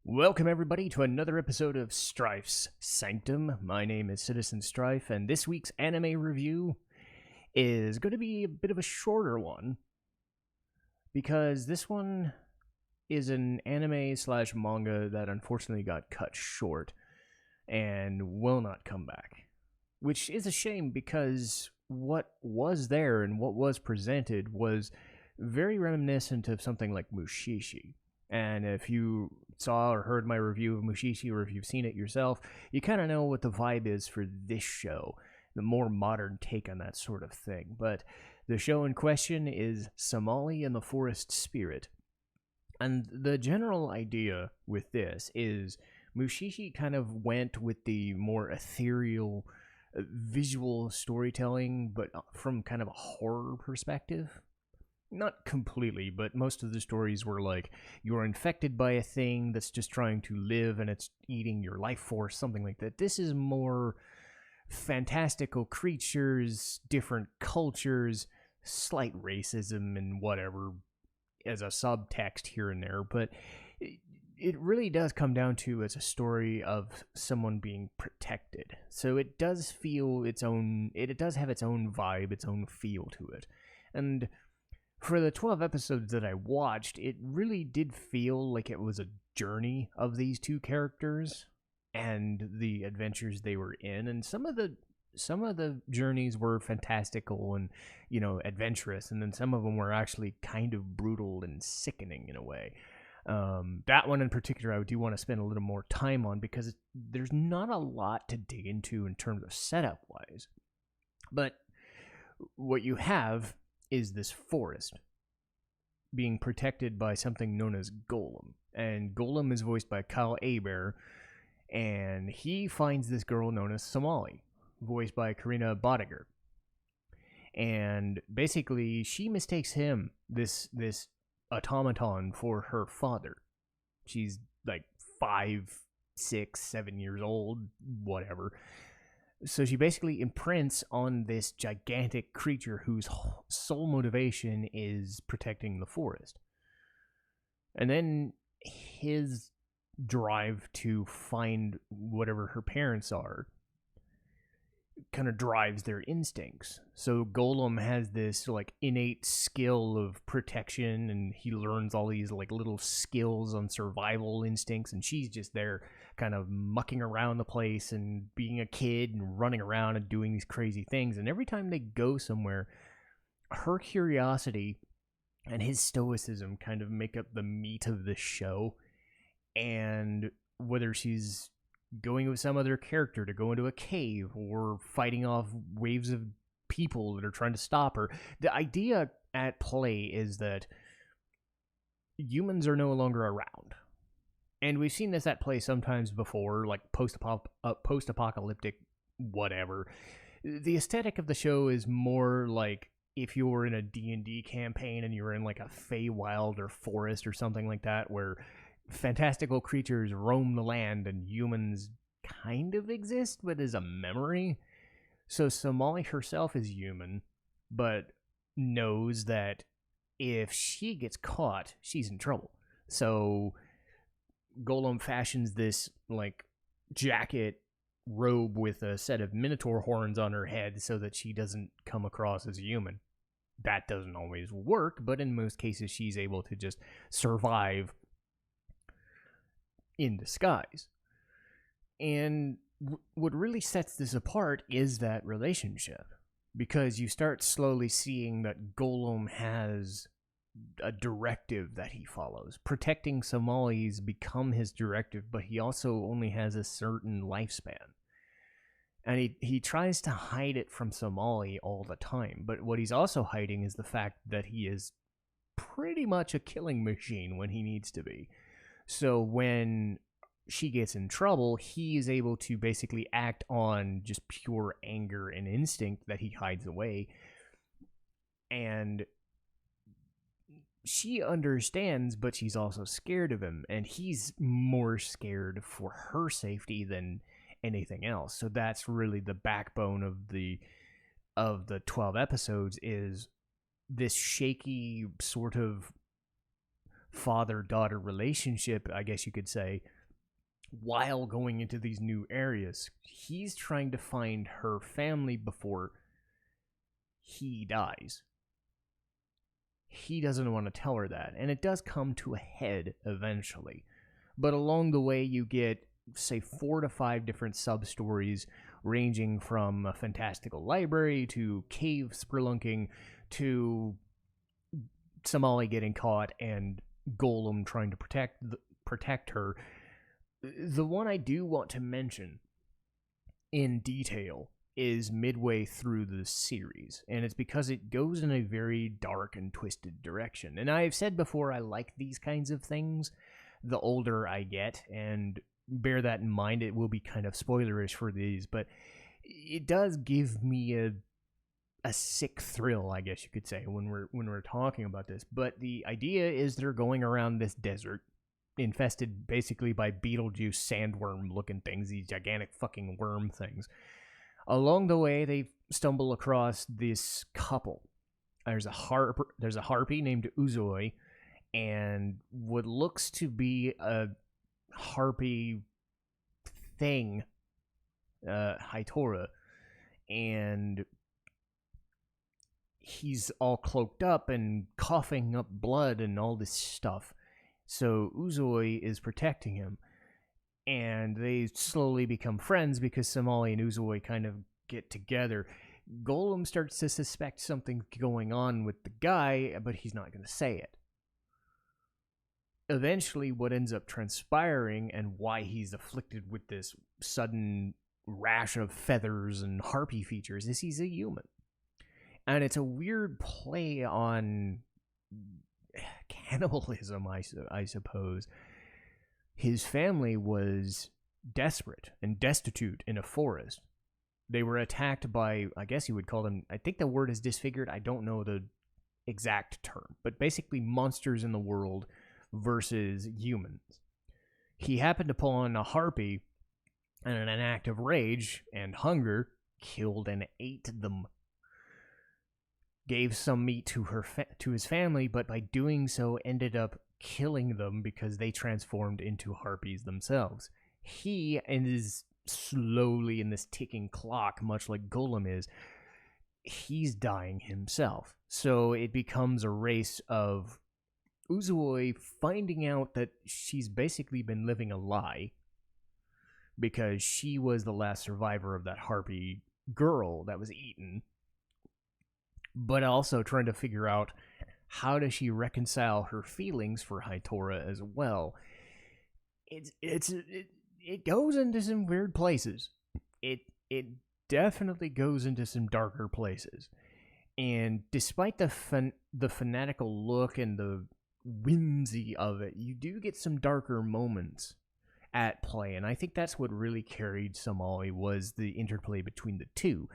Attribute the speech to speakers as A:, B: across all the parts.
A: Welcome, everybody, to another episode of Strife's Sanctum. My name is Citizen Strife, and this week's anime review is going to be a bit of a shorter one because this one is an anime slash manga that unfortunately got cut short and will not come back, which is a shame because what was there and what was presented was very reminiscent of something like Mushi-Shi. And if you saw or heard my review of Mushi-Shi, or if you've seen it yourself, you kind of know what the vibe is for this show, the more modern take on that sort of thing. But the show in question is Somali and the Forest Spirit. And the general idea with this is Mushi-Shi kind of went with the more ethereal visual storytelling, but from kind of a horror perspective. Not completely, but most of the stories were like, you're infected by a thing that's just trying to live and it's eating your life force, something like that. This is more fantastical creatures, different cultures, slight racism and whatever as a subtext here and there, but it really does come down to as a story of someone being protected. So it does feel its own, it does have its own vibe, its own feel to it. And for the 12 episodes that I watched, it really did feel like it was a journey of these two characters and the adventures they were in. And some of the journeys were fantastical and, you know, adventurous, and then some of them were actually kind of brutal and sickening in a way. That one in particular, I do want to spend a little more time on because there's not a lot to dig into in terms of setup-wise. But what you have is this forest being protected by something known as Golem. And Golem is voiced by Kyle Aber, and he finds this girl known as Somali, voiced by Karina Bodiger. And basically, she mistakes him, this automaton, for her father. She's like 5, 6, 7 years old, whatever. So she basically imprints on this gigantic creature whose sole motivation is protecting the forest. And then his drive to find whatever her parents are kind of drives their instincts. So Golem has this like innate skill of protection, and he learns all these like little skills on survival instincts, and she's just there kind of mucking around the place and being a kid and running around and doing these crazy things. And every time they go somewhere, her curiosity and his stoicism kind of make up the meat of the show. And whether she's going with some other character to go into a cave or fighting off waves of people that are trying to stop her, the idea at play is that humans are no longer around. And we've seen this at play sometimes before, like post-apocalyptic whatever. The aesthetic of the show is more like if you were in a D&D campaign and you were in like a Feywild or forest or something like that, where fantastical creatures roam the land and humans kind of exist, but as a memory. So Somali herself is human, but knows that if she gets caught, she's in trouble. So Golem fashions this like jacket robe with a set of minotaur horns on her head so that she doesn't come across as human. That doesn't always work, but in most cases she's able to just survive in disguise. And what really sets this apart is that relationship, because you start slowly seeing that Golem has a directive that he follows. Protecting Somalis become his directive, but he also only has a certain lifespan. And he tries to hide it from Somali all the time, but what he's also hiding is the fact that he is pretty much a killing machine when he needs to be. So when she gets in trouble, he is able to basically act on just pure anger and instinct that he hides away. And she understands, but she's also scared of him, and he's more scared for her safety than anything else. So that's really the backbone of the 12 episodes, is this shaky sort of father-daughter relationship, I guess you could say, while going into these new areas. He's trying to find her family before he dies. He doesn't want to tell her that, and it does come to a head eventually. But along the way, you get, say, 4 to 5 different sub-stories, ranging from a fantastical library to cave spelunking to Somali getting caught and Golem trying to protect her. The one I do want to mention in detail is midway through the series, and it's because it goes in a very dark and twisted direction. And I've said before, I like these kinds of things the older I get, and bear that in mind. It will be kind of spoilerish for these, but it does give me a sick thrill, I guess you could say, when we're talking about this. But the idea is they're going around this desert, infested basically by Beetlejuice sandworm looking things, these gigantic fucking worm things. Along the way, they stumble across this couple. There's a harpy named Uzoi, and what looks to be a harpy thing, Hitora, and he's all cloaked up and coughing up blood and all this stuff. So Uzoi is protecting him, and they slowly become friends because Somali and Uzoi kind of get together. Golem starts to suspect something going on with the guy, but he's not going to say it. Eventually, what ends up transpiring and why he's afflicted with this sudden rash of feathers and harpy features is he's a human. And it's a weird play on cannibalism, I suppose. His family was desperate and destitute in a forest. They were attacked by, I guess you would call them, I think the word is disfigured, I don't know the exact term, but basically monsters in the world versus humans. He happened to pull on a harpy, and in an act of rage and hunger, killed and ate them. Gave some meat to his family, but by doing so ended up killing them because they transformed into harpies themselves. He is slowly in this ticking clock, much like Golem is, he's dying himself. So it becomes a race of Uzui finding out that she's basically been living a lie because she was the last survivor of that harpy girl that was eaten, but also trying to figure out how does she reconcile her feelings for Hitora as well. It goes into some weird places. It definitely goes into some darker places. And despite the fanatical look and the whimsy of it, you do get some darker moments at play, and I think that's what really carried Somali, was the interplay between the two.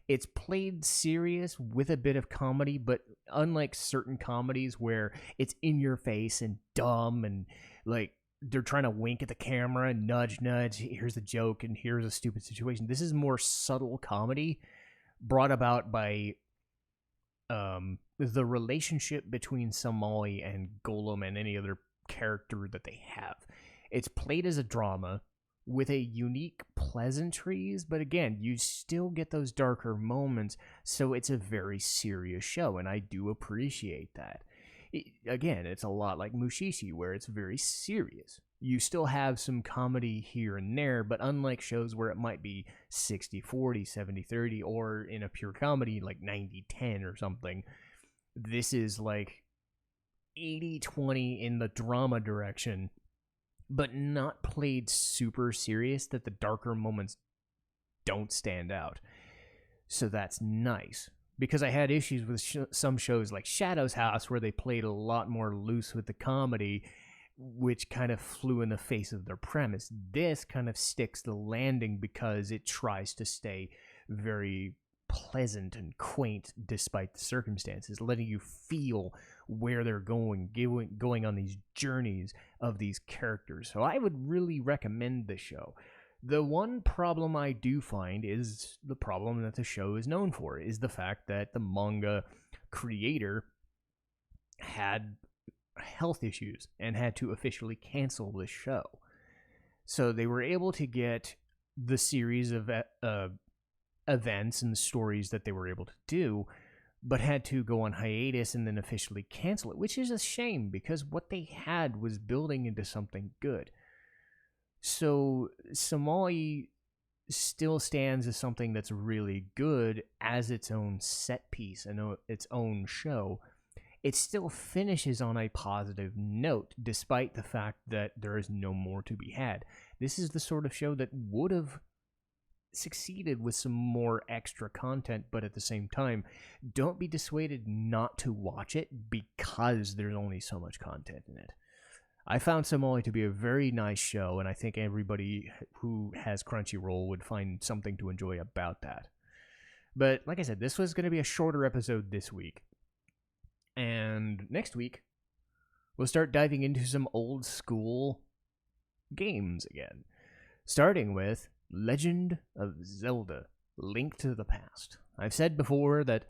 A: It's played serious with a bit of comedy, but unlike certain comedies where it's in your face and dumb and like they're trying to wink at the camera and nudge, here's a joke and here's a stupid situation. This is more subtle comedy brought about by the relationship between Somali and Golem and any other character that they have. It's played as a drama with a unique pleasantries, but again, you still get those darker moments, so it's a very serious show, and I do appreciate that. Again, it's a lot like Mushi-Shi, where it's very serious. You still have some comedy here and there, but unlike shows where it might be 60-40, 70-30, or in a pure comedy, like 90-10 or something, this is like 80-20 in the drama direction, but not played super serious that the darker moments don't stand out. So that's nice. Because I had issues with some shows like Shadow's House where they played a lot more loose with the comedy, which kind of flew in the face of their premise. This kind of sticks the landing because it tries to stay very pleasant and quaint despite the circumstances, letting you feel where they're going on these journeys of these characters. So I would really recommend this show. The one problem I do find is the problem that the show is known for, is the fact that the manga creator had health issues and had to officially cancel this show. So they were able to get the series of events and stories that they were able to do, but had to go on hiatus and then officially cancel it, which is a shame because what they had was building into something good. So Somali still stands as something that's really good as its own set piece and its own show. It still finishes on a positive note, despite the fact that there is no more to be had. This is the sort of show that would have succeeded with some more extra content, but at the same time, don't be dissuaded not to watch it because there's only so much content in it. I found Somali to be a very nice show, and I think everybody who has Crunchyroll would find something to enjoy about that. But like I said, this was going to be a shorter episode this week. And next week, we'll start diving into some old school games again. Starting with Legend of Zelda, Link to the Past. I've said before that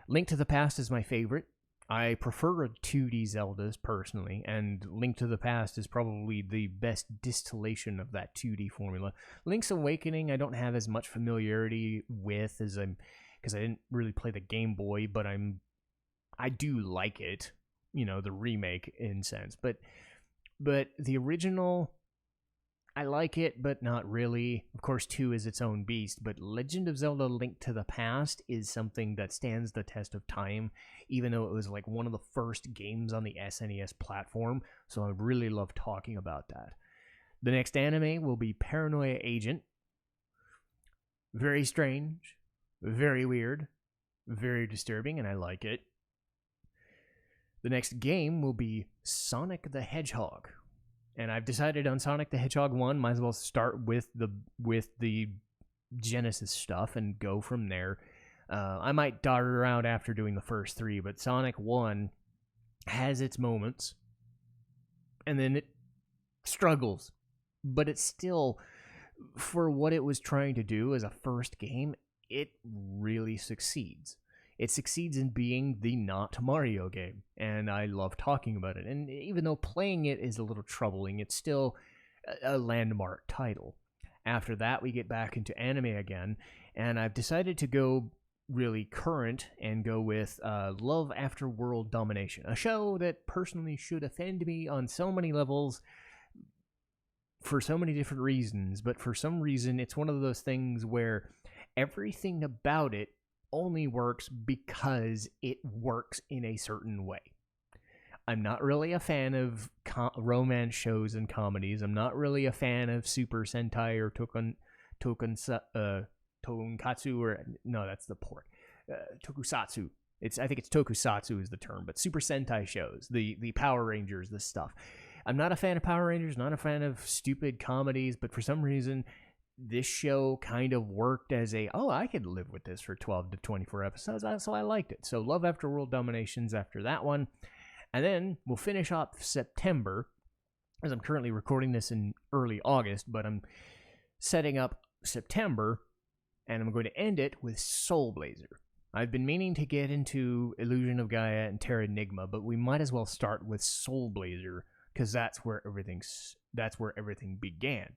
A: Link to the Past is my favorite. I prefer 2D Zeldas personally, and Link to the Past is probably the best distillation of that 2D formula. Link's Awakening I don't have as much familiarity with because I didn't really play the Game Boy, but I do like it, the remake in sense. But the original, I like it, but not really. Of course, 2 is its own beast, but Legend of Zelda Link to the Past is something that stands the test of time, even though it was like one of the first games on the SNES platform, so I really love talking about that. The next anime will be Paranoia Agent. Very strange, very weird, very disturbing, and I like it. The next game will be Sonic the Hedgehog. And I've decided on Sonic the Hedgehog 1, might as well start with the Genesis stuff and go from there. I might dart around after doing the first 3, but Sonic 1 has its moments, and then it struggles. But it's still, for what it was trying to do as a first game, it really succeeds. It succeeds in being the not Mario game, and I love talking about it. And even though playing it is a little troubling, it's still a landmark title. After that, we get back into anime again, and I've decided to go really current and go with Love After World Domination, a show that personally should offend me on so many levels for so many different reasons, but for some reason, it's one of those things where everything about it only works because it works in a certain way. I'm not really a fan of romance shows and comedies. I'm not really a fan of Super Sentai or Tonkatsu, or no, that's the port. Tokusatsu. I think it's Tokusatsu is the term, but Super Sentai shows, the Power Rangers, this stuff. I'm not a fan of Power Rangers, not a fan of stupid comedies, but for some reason, this show kind of worked as I could live with this for 12 to 24 episodes, so I liked it. So Love After World Domination's after that one. And then we'll finish off September, as I'm currently recording this in early August, but I'm setting up September, and I'm going to end it with Soul Blazer. I've been meaning to get into Illusion of Gaia and Terra Enigma, but we might as well start with Soul Blazer, because that's where everything began.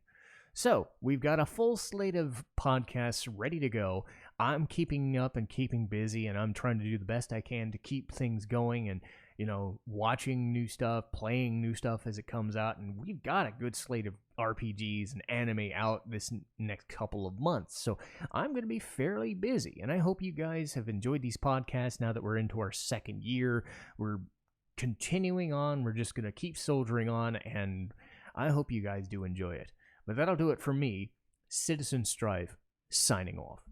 A: So, we've got a full slate of podcasts ready to go. I'm keeping up and keeping busy, and I'm trying to do the best I can to keep things going and, watching new stuff, playing new stuff as it comes out. And we've got a good slate of RPGs and anime out this next couple of months. So, I'm going to be fairly busy, and I hope you guys have enjoyed these podcasts now that we're into our second year. We're continuing on. We're just going to keep soldiering on, and I hope you guys do enjoy it. But that'll do it for me, Citizen Strife, signing off.